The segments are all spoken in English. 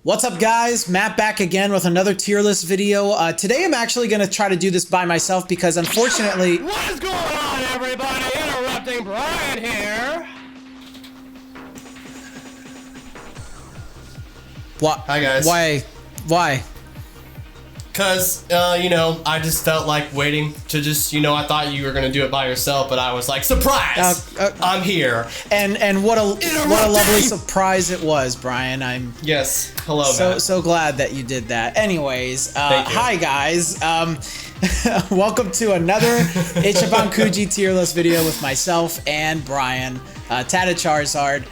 What's up, guys? Matt back again with another tier list video. Today I'm actually going to try to do this by myself because unfortunately... What is going on, everybody? Interrupting Brian here. What? Hi, guys. Why? Because, you know, I just felt like waiting to just, you know, I thought you were going to do it by yourself, but I was like, surprise! I'm here. And what a lovely surprise it was, Brian. Yes. Hello, Matt. So glad that you did that. Anyways, hi, guys. Welcome to another Ichiban Kuji tier list video with myself and Brian, TattedCharizard.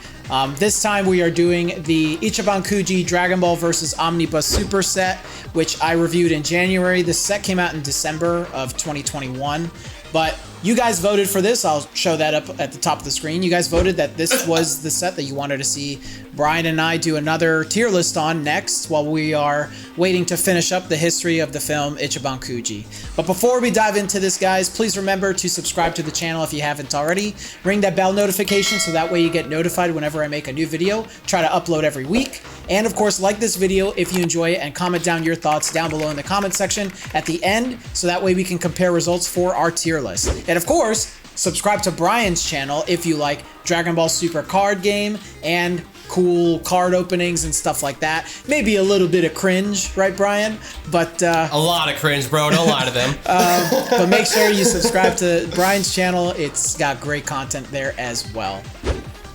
This time we are doing the Ichiban Kuji Dragon Ball vs. Omnibus Super set, which I reviewed in January. This set came out in December of 2021, but you guys voted for this. I'll show that up at the top of the screen. You guys voted that this was the set that you wanted to see Brian and I do another tier list on next while we are waiting to finish up the history of the film Ichiban Kuji. But before we dive into this, guys, please remember to subscribe to the channel if you haven't already. Ring that bell notification so that way you get notified whenever I make a new video. Try to upload every week. And of course, like this video if you enjoy it and comment down your thoughts down below in the comment section at the end so that way we can compare results for our tier list. And of course, subscribe to Brian's channel if you like Dragon Ball Super card game and cool card openings and stuff like that. Maybe a little bit of cringe, right, Brian? But a lot of cringe, bro. Don't lie to them. But make sure you subscribe to Brian's channel. It's got great content there as well.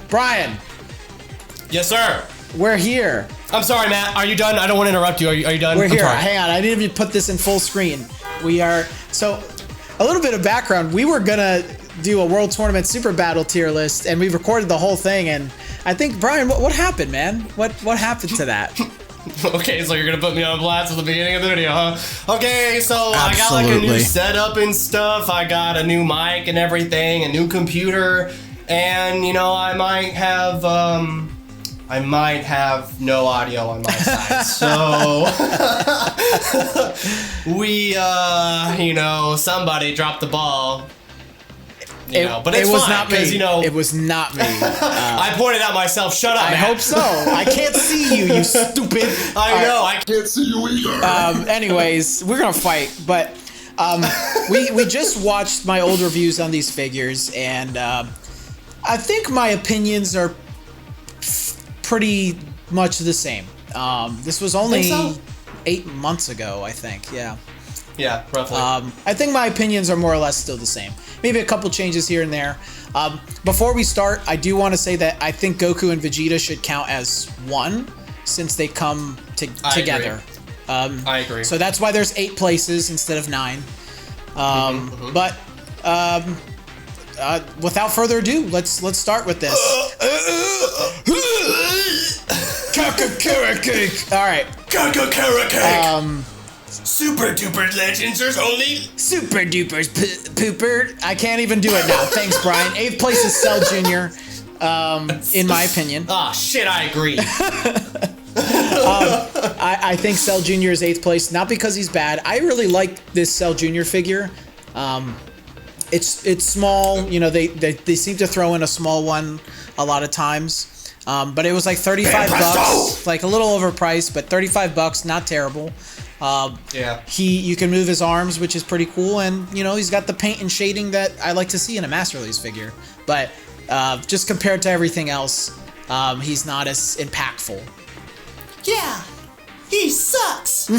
Brian. Yes, sir. We're here. I'm sorry, Matt. Are you done? I don't want to interrupt you. Are you done? We're here. Hang on. I didn't even put this in full screen. We are... So, a little bit of background. We were going to do a World Tournament Super Battle tier list, and we recorded the whole thing, and I think, Brian, what happened, man? What happened to that? Okay, so you're going to put me on blast at the beginning of the video, huh? Okay, so Absolutely. I got like a new setup and stuff. I got a new mic and everything, a new computer, and, you know, I might have no audio on my side, so we, you know, somebody dropped the ball, you know, but it's was fine, not me. You know, it was not me. I pointed out myself. Shut up, I Matt. hope so. I can't see you, you stupid. I know. I can't see you either. Anyways, we're gonna fight, but we just watched my old reviews on these figures, and I think my opinions are pretty much the same. This was only 8 months ago, I think. Yeah, roughly. I think my opinions are more or less still the same. Maybe a couple changes here and there. Before we start, I do want to say that I think Goku and Vegeta should count as one since they come together. I agree. So that's why there's 8 places instead of 9. But without further ado, let's start with this. Kakakara cake. All right. Kakakara cake. Super duper legends. There's only super dupers pooper. I can't even do it now. Thanks, Brian. 8th place is Cell Jr. In my opinion. Ah, shit. I agree. I think Cell Jr. is 8th place, not because he's bad. I really like this Cell Jr. figure. It's small. You know, they seem to throw in a small one a lot of times. But it was like 35 bucks, like a little overpriced, but 35 bucks, not terrible. Yeah. You can move his arms, which is pretty cool, and you know he's got the paint and shading that I like to see in a mass release figure. But just compared to everything else, he's not as impactful. Yeah, he sucks.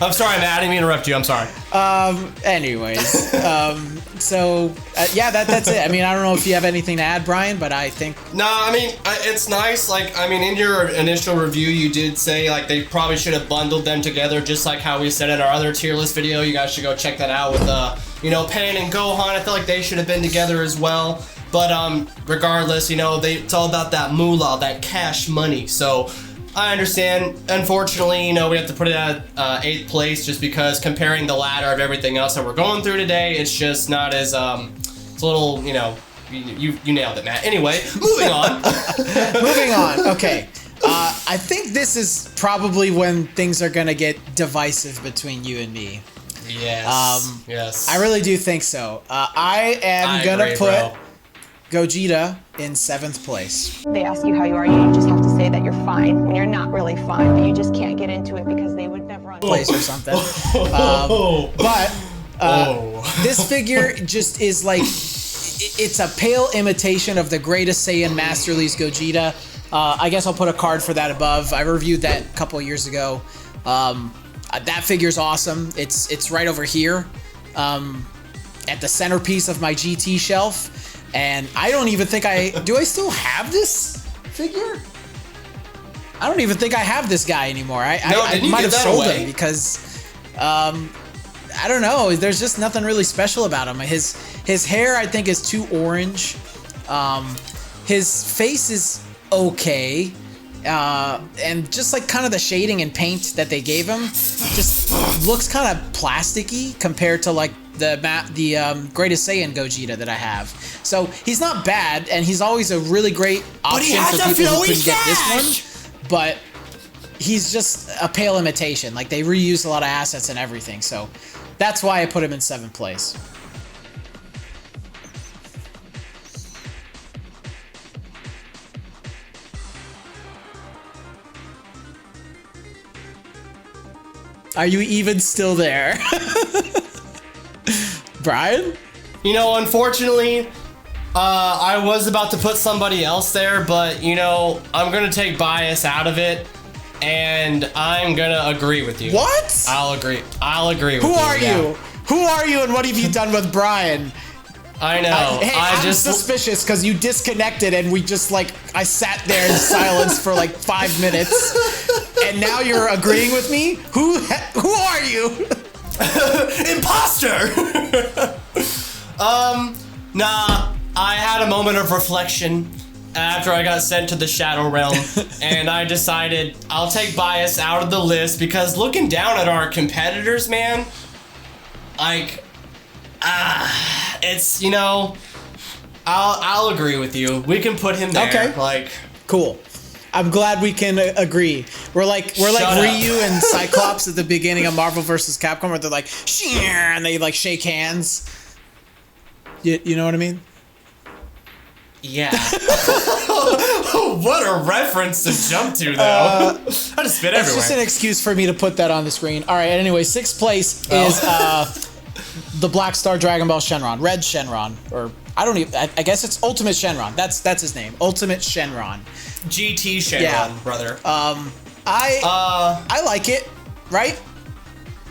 I'm sorry, Matt. I didn't mean to interrupt you. I'm sorry. Anyways, so yeah, that's it. I mean, I don't know if you have anything to add, Brian, but I think. No, I mean, it's nice. Like, I mean, in your initial review, you did say like they probably should have bundled them together, just like how we said in our other tier list video. You guys should go check that out with you know, Pan and Gohan. I feel like they should have been together as well. But regardless, you know, it's all about that moolah, that cash money. So I understand. Unfortunately, you know, we have to put it at 8th place just because comparing the ladder of everything else that we're going through today, it's just not as it's a little, you know, you nailed it, Matt. Anyway, moving on. Moving on. Okay. I think this is probably when things are gonna get divisive between you and me. Yes. Yes. I really do think so. I am gonna put Gogeta in 7th place. They ask you how you are, you just have to say fine, when you're not really fine, but you just can't get into it because they would never place or something. This figure just is like, it's a pale imitation of the greatest Saiyan Master Lee's Gogeta. I guess I'll put a card for that above. I reviewed that a couple of years ago. That figure's awesome. It's right over here at the centerpiece of my GT shelf. And I don't even think do I still have this figure? I don't even think I have this guy anymore. I might have sold him because I don't know. There's just nothing really special about him. His hair, I think, is too orange. His face is okay. And just like kind of the shading and paint that they gave him just looks kind of plasticky compared to like the Greatest Saiyan Gogeta that I have. So he's not bad, and he's always a really great option for people who couldn't get this one. But he's just a pale imitation. Like, they reuse a lot of assets and everything. So that's why I put him in 7th place. Are you even still there? Brian? You know, unfortunately, I was about to put somebody else there, but, you know, I'm going to take bias out of it, and I'm going to agree with you. What? I'll agree with you. Who are you? Who are you, and what have you done with Brian? I know. I'm suspicious because you disconnected and we just I sat there in silence for 5 minutes, and now you're agreeing with me? Who are you? Imposter! Nah, I had a moment of reflection after I got sent to the Shadow Realm, and I decided I'll take bias out of the list because looking down at our competitors, man, it's, you know, I'll agree with you. We can put him there. Okay. Cool. I'm glad we can agree. We're like Ryu and Cyclops at the beginning of Marvel vs. Capcom, where they're like, and they shake hands. You know what I mean? Yeah. What a reference to jump to, though. I just spit everywhere. It's just an excuse for me to put that on the screen. All right. Anyway, 6th place is the Black Star Dragon Ball Shenron, Red Shenron, or I guess it's Ultimate Shenron. That's his name, Ultimate Shenron. GT Shenron, brother. I like it, right?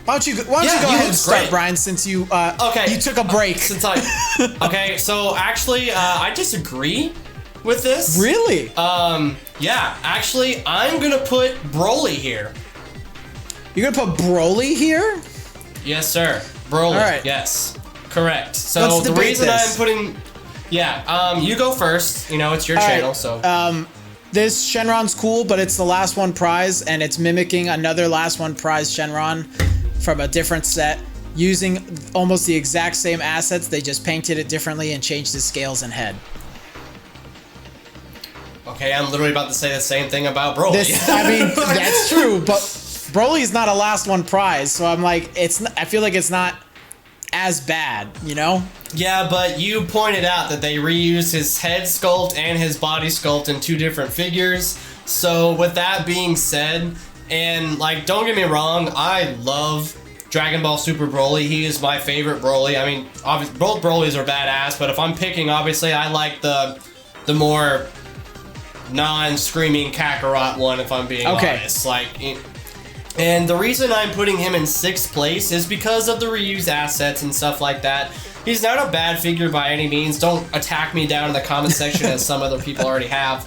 Why don't you go ahead and start, Brian, since you took a break. Okay, so actually, I disagree with this. Really? Yeah, actually, I'm gonna put Broly here. You're gonna put Broly here? Yes, sir. Broly. All right. Yes. Correct. So let's the reason this. I'm putting, you go first. You know, it's your channel, so. This Shenron's cool, but it's the last one prize, and it's mimicking another last one prize Shenron from a different set, using almost the exact same assets. They just painted it differently and changed the scales and head. Okay, I'm literally about to say the same thing about Broly. That's true, but Broly's not a last one prize, so I'm like, I feel like it's not as bad, you know? Yeah, but you pointed out that they reused his head sculpt and his body sculpt in 2 different figures. So with that being said, and don't get me wrong, I love Dragon Ball Super Broly. He is my favorite Broly. I mean, obviously both Brolys are badass, but if I'm picking, obviously I like the more non-screaming Kakarot one, if I'm being honest. And the reason I'm putting him in 6th place is because of the reused assets and stuff like that. He's not a bad figure by any means. Don't attack me down in the comment section as some other people already have.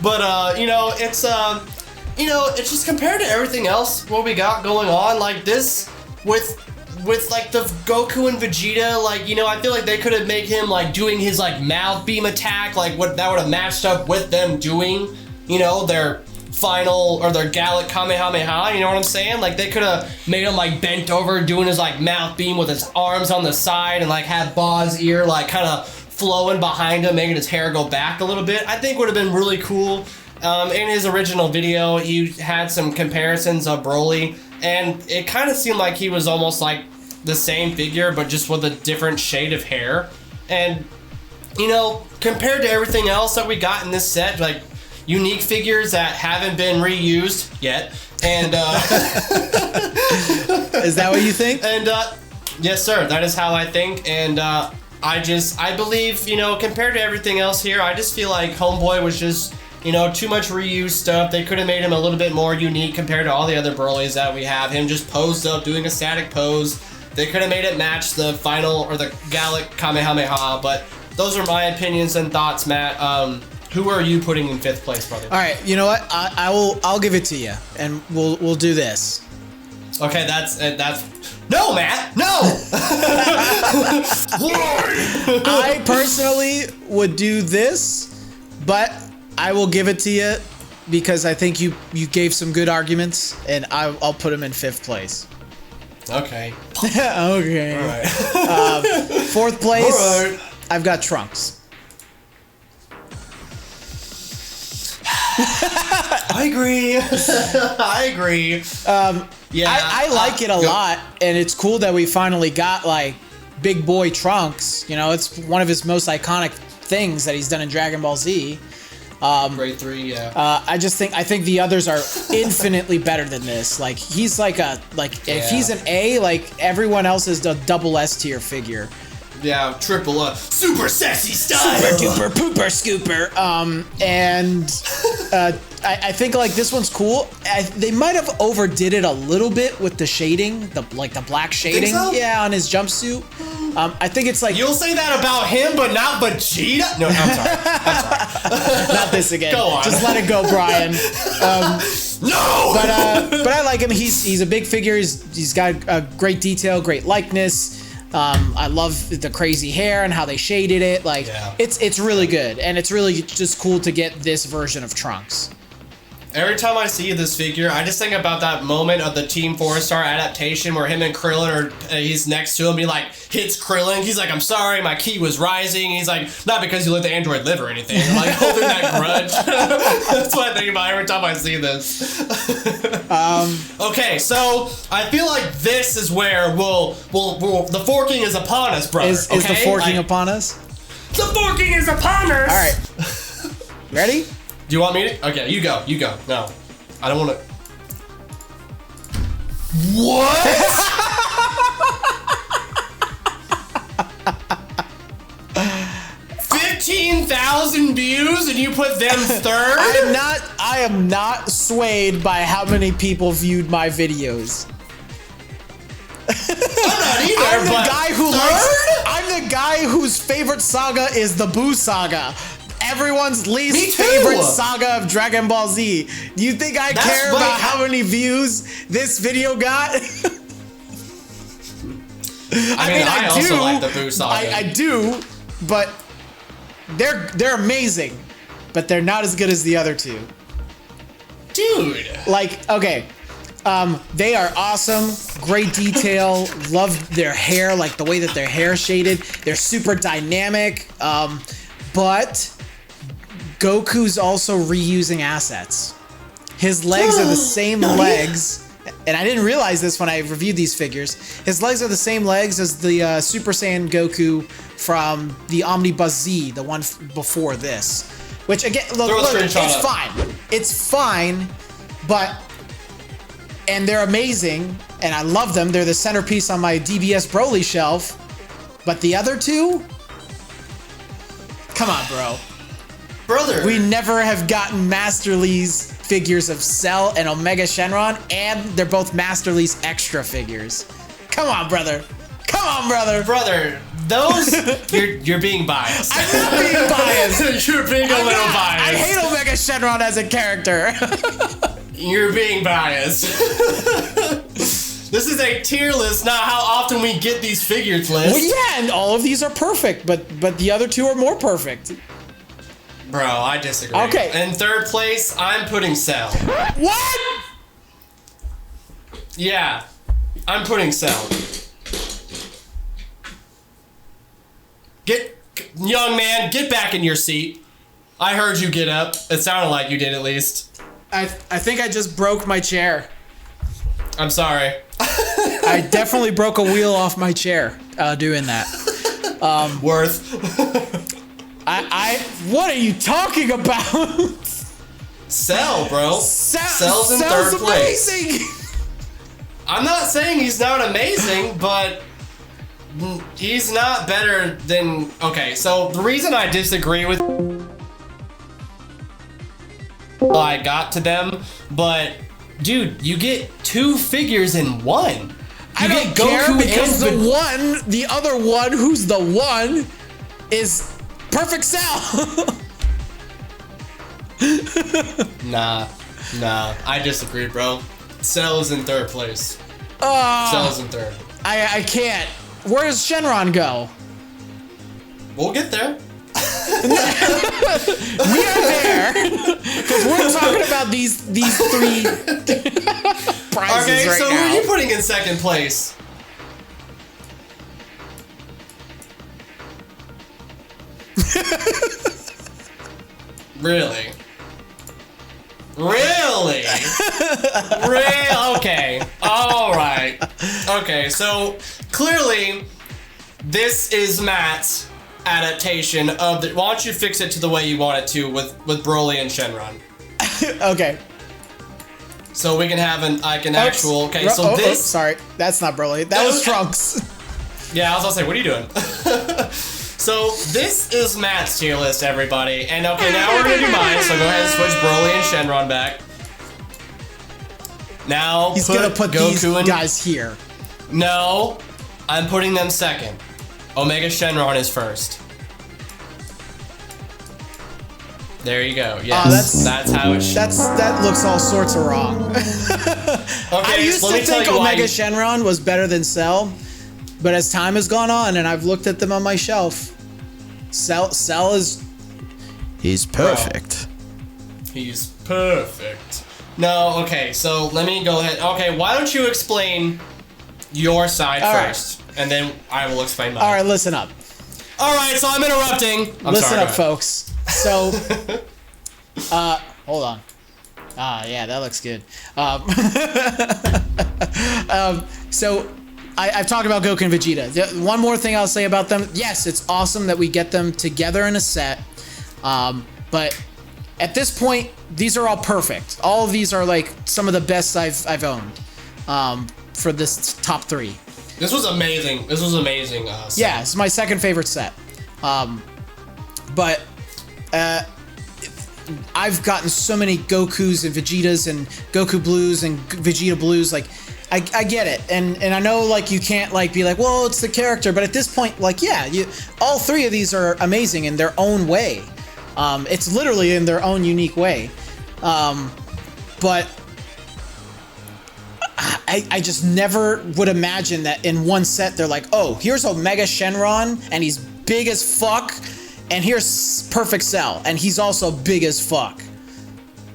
But you know, it's just compared to everything else what we got going on, like this with the Goku and Vegeta, you know, I feel like they could have made him doing his mouth beam attack, what that would have matched up with them doing, you know, their final or their Gallic Kamehameha, you know what I'm saying? They could have made him bent over doing his mouth beam with his arms on the side and had Boz's ear kind of flowing behind him, making his hair go back a little bit. I think would have been really cool. In his original video, he had some comparisons of Broly, and it kind of seemed like he was almost the same figure, but just with a different shade of hair. And, you know, compared to everything else that we got in this set, unique figures that haven't been reused yet. And is that what you think? And yes, sir. That is how I think. And I believe, you know, compared to everything else here, I just feel like Homeboy was just, you know, too much reused stuff. They could have made him a little bit more unique compared to all the other Broly's that we have. Him just posed up, doing a static pose. They could have made it match the final or the Gallic Kamehameha. But those are my opinions and thoughts, Matt. Who are you putting in 5th place, brother? All right, you know what? I'll give it to you, and we'll do this. Okay, that's no, Matt, no. I personally would do this, but I will give it to you because I think you gave some good arguments, and I'll put him in 5th place. Okay. Okay. All right. 4th place. All right. I've got Trunks. I agree. I agree. Yeah, I like it a lot, and it's cool that we finally got like Big Boy Trunks. You know, it's one of his most iconic things that he's done in Dragon Ball Z. Grade 3, yeah. I think the others are infinitely better than this. Like he's like if he's an A, like everyone else is the double S tier figure. Yeah, triple super sexy style. Super duper pooper scooper. I think like this one's cool. They might have overdid it a little bit with the shading, the black shading. Think so? Yeah, on his jumpsuit. I think it's like you'll say that about him, but not Vegeta. No, I'm sorry. Not this again. Go on. Just let it go, Brian. No. But I like him. He's a big figure. He's got a great detail, great likeness. I love the crazy hair and how they shaded it. Like it's really good, and it's really just cool to get this version of Trunks. Every time I see this figure, I just think about that moment of the Team 4-Star adaptation where him and Krillin he's next to him. He like hits Krillin. He's like, "I'm sorry, my ki was rising." He's like, "Not because you let the android live or anything." I'm like holding that grudge. That's what I think about every time I see this. Okay, so I feel like this is where the forking is upon us, brother. Is the forking upon us? The forking is upon us. All right. Ready? Do you want me to? Okay, you go. You go. No, I don't want to. What? 15,000 views and you put them third? I am not swayed by how many people viewed my videos. I'm not either. I'm the guy whose favorite saga is the Buu saga. Everyone's least favorite saga of Dragon Ball Z. Do you think I care about how many views this video got? I mean, I also like the Buu saga. I do, but they're amazing, but they're not as good as the other two. Dude. Like, okay. They are awesome, great detail, love their hair, like the way that their hair shaded. They're super dynamic, but Goku's also reusing assets. His legs are the same legs, and I didn't realize this when I reviewed these figures. His legs are the same legs as the Super Saiyan Goku from the Omnibus Z, the one before this. Which again, look, it's fine. It's fine, but... And they're amazing, and I love them. They're the centerpiece on my DBS Broly shelf. But the other two? Come on, bro. Brother. We never have gotten Master Lee's figures of Cell and Omega Shenron, and they're both Master Lee's extra figures. Come on, brother. Come on, brother. Brother, those... you're being biased. I'm not being biased. You're being a little biased. I hate Omega Shenron as a character. You're being biased. This is a tier list, not how often we get these figures lists. Well, yeah, and all of these are perfect, but the other two are more perfect. Bro, I disagree. Okay. In third place, I'm putting Cell. What? Yeah, I'm putting Cell. Young man, get back in your seat. I heard you get up. It sounded like you did at least. I think I just broke my chair. I'm sorry. I definitely broke a wheel off my chair doing that. Worth. What are you talking about? Cell, bro. Cell's in third place. Amazing. I'm not saying he's not amazing, but he's not better than... Okay, so the reason I disagree with... I got to them, but dude, you get 2 figures in one. I don't care because the other one, who's the one, is Perfect Cell. Nah, I disagree, bro. Cell is in third place. Cell's in third. I can't. Where does Shenron go? We'll get there. We are there because we're talking about these 3 prizes okay, right so now. who are you putting in second place? Really? Really? Okay. All right. Okay, so clearly this is Matt's adaptation of the... Why don't you fix it to the way you want it to with Broly and Shenron? Okay. So we can have actual... Okay, so this... sorry, that's not Broly. That was Trunks. Yeah, I was gonna say, what are you doing? So this is Matt's tier list, everybody. And okay, now we're gonna do mine. So go ahead and switch Broly and Shenron back. Now he's gonna put Goku these guys here. No, I'm putting them second. Omega Shenron is first. There you go. Yes, that's how it should. That looks all sorts of wrong. Okay, I used to think Omega Shenron was better than Cell, but as time has gone on and I've looked at them on my shelf, Cell is... He's perfect. Bro, he's perfect. No, okay, so let me go ahead. Okay, why don't you explain your side first, and then I will explain mine. All right, listen up. All right, so I'm interrupting. Listen up, folks. So, hold on. Yeah, that looks good. So, I've talked about Goku and Vegeta. One more thing I'll say about them. Yes, it's awesome that we get them together in a set. But at this point, these are all perfect. All of these are like some of the best I've owned for this top 3. This was amazing. This was amazing. Yeah, it's my second favorite set. But I've gotten so many Gokus and Vegetas and Goku Blues and Vegeta Blues. Like, I get it, and I know like you can't like be like, well, it's the character, but at this point, like, yeah, all 3 of these are amazing in their own way. It's literally in their own unique way. But I just never would imagine that in one set they're like, oh, here's Omega Shenron and he's big as fuck, and here's Perfect Cell and he's also big as fuck.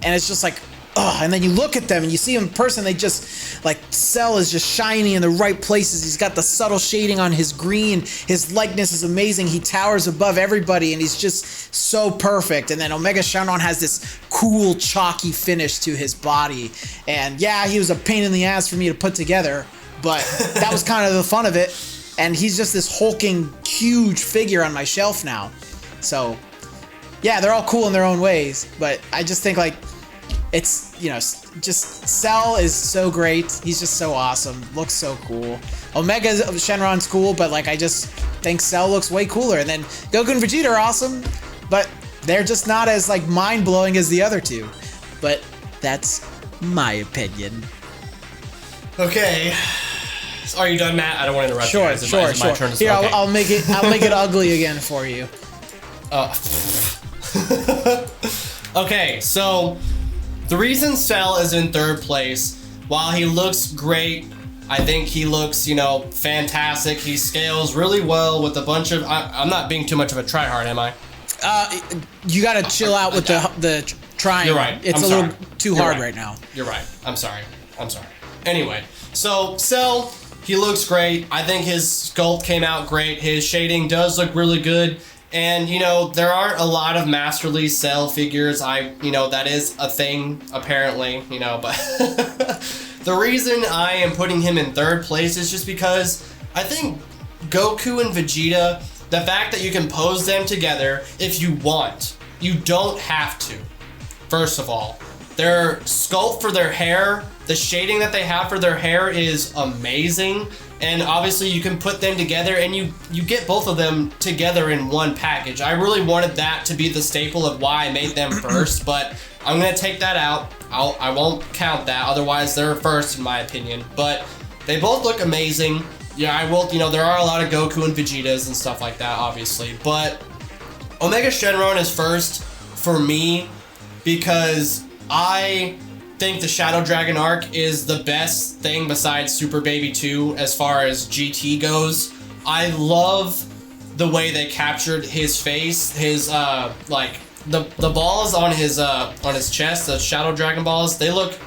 And it's just like, oh, and then you look at them and you see them in person, they just, like, Cell is just shiny in the right places. He's got the subtle shading on his green. His likeness is amazing. He towers above everybody and he's just so perfect. And then Omega Shenron has this cool, chalky finish to his body. And yeah, he was a pain in the ass for me to put together, but that was kind of the fun of it. And he's just this hulking, huge figure on my shelf now. So, yeah, they're all cool in their own ways, but I just think, like, it's, you know, just Cell is so great. He's just so awesome. Looks so cool. Omega Shenron's cool, but like I just think Cell looks way cooler. And then Goku and Vegeta are awesome, but they're just not as like mind-blowing as the other 2. But that's my opinion. Okay. Are you done, Matt? I don't want to interrupt you. Sure. My turn to Here, I'll make it ugly again for you. Okay, so the reason Cell is in third place, while he looks great, I think he looks, you know, fantastic. He scales really well with a bunch of... I'm not being too much of a tryhard, am I? You gotta chill out with the trying. You're right. It's a little too hard right now. You're right. I'm sorry. Anyway, so Cell, he looks great. I think his sculpt came out great. His shading does look really good. And, you know, there aren't a lot of Masterly Cell figures. You know, that is a thing, apparently, you know, but the reason I am putting him in third place is just because I think Goku and Vegeta, the fact that you can pose them together if you want, you don't have to, first of all. Their sculpt for their hair, the shading that they have for their hair is amazing. And obviously you can put them together and you get both of them together in one package. I really wanted that to be the staple of why I made them first, but I'm gonna take that out. I won't count that, otherwise they're first in my opinion. But they both look amazing. Yeah, I will, you know, there are a lot of Goku and Vegetas and stuff like that, obviously. But Omega Shenron is first for me because I think the Shadow Dragon arc is the best thing besides Super Baby 2 as far as GT goes. I love the way they captured his face, his like the balls on his chest, the Shadow Dragon balls, they look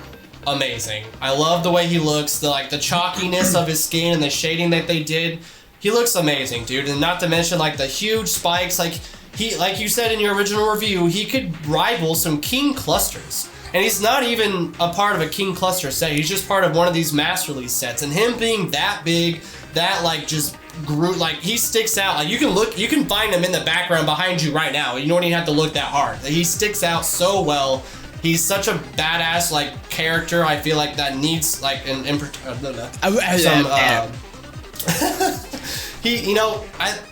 amazing. I love the way he looks, the chalkiness of his skin and the shading that they did. He looks amazing, dude, and not to mention like the huge spikes, like you said in your original review, he could rival some King clusters. And he's not even a part of a King cluster set. He's just part of one of these mass release sets. And him being that big, that like just grew, like he sticks out. Like you can find him in the background behind you right now. You don't even have to look that hard. He sticks out so well. He's such a badass like character. I feel like that needs like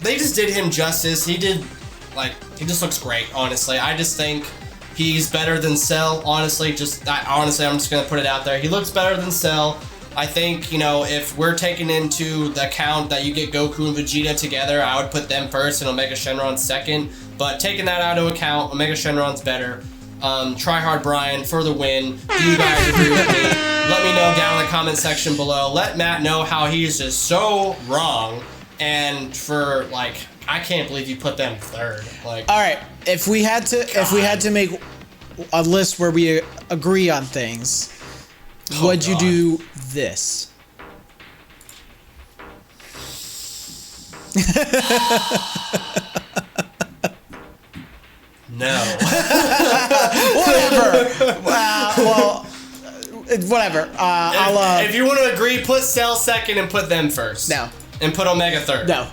they just did him justice. He just looks great. Honestly, I just think he's better than Cell. Honestly, I'm just gonna put it out there. He looks better than Cell. I think, you know, if we're taking into the account that you get Goku and Vegeta together, I would put them first and Omega Shenron second. But taking that out of account, Omega Shenron's better. Try Hard Brian for the win. Do you guys agree with me? Let me know down in the comment section below. Let Matt know how he's just so wrong. And for like, I can't believe you put them third. Like, all right, if we had to make a list where we agree on things, would you do this? No. Whatever. Well, whatever. If you want to agree, put Cell second and put them first. No. And put Omega third. No.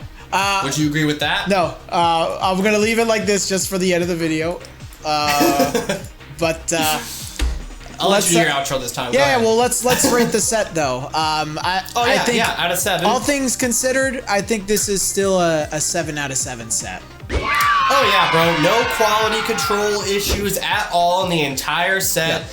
Would you agree with that? No. I'm gonna leave it like this just for the end of the video. But I'll let you do your outro this time. Yeah, well, let's rate the set though. I think out of 7. All things considered, I think this is still a 7 out of 7 set. Oh yeah, bro. No quality control issues at all in the entire set.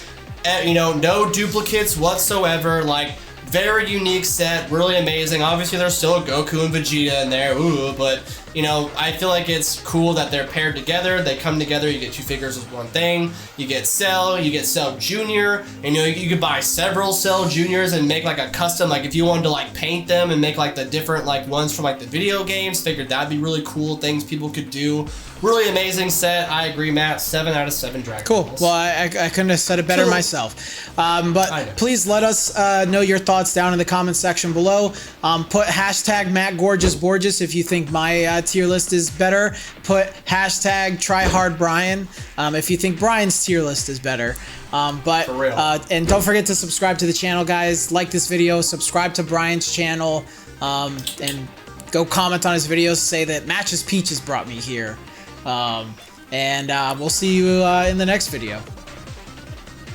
Yep. You know, no duplicates whatsoever. Like, very unique set, really amazing. Obviously, there's still a Goku and Vegeta in there, but you know, I feel like it's cool that they're paired together. They come together. You get two figures with one thing. You get Cell. You get Cell Junior. And, you know, you could buy several Cell Juniors and make like a custom. Like if you wanted to like paint them and make like the different like ones from like the video games, figured that'd be really cool things people could do. Really amazing set. I agree, Matt. 7 out of 7 Dragon Balls. Well, I couldn't have said it better myself. But please let us know your thoughts down in the comment section below. Put hashtag MattGorgeousBorgeous if you think my tier list is better. Put hashtag TryHardBrian if you think Brian's tier list is better. But for real. And don't forget to subscribe to the channel, guys. Like this video, subscribe to Brian's channel, and go comment on his videos. Say that Matches Peaches brought me here. And we'll see you in the next video.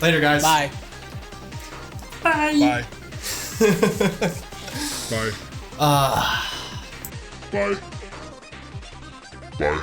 Later, guys. Bye. Bye. Bye. Bye. Bye. Bye.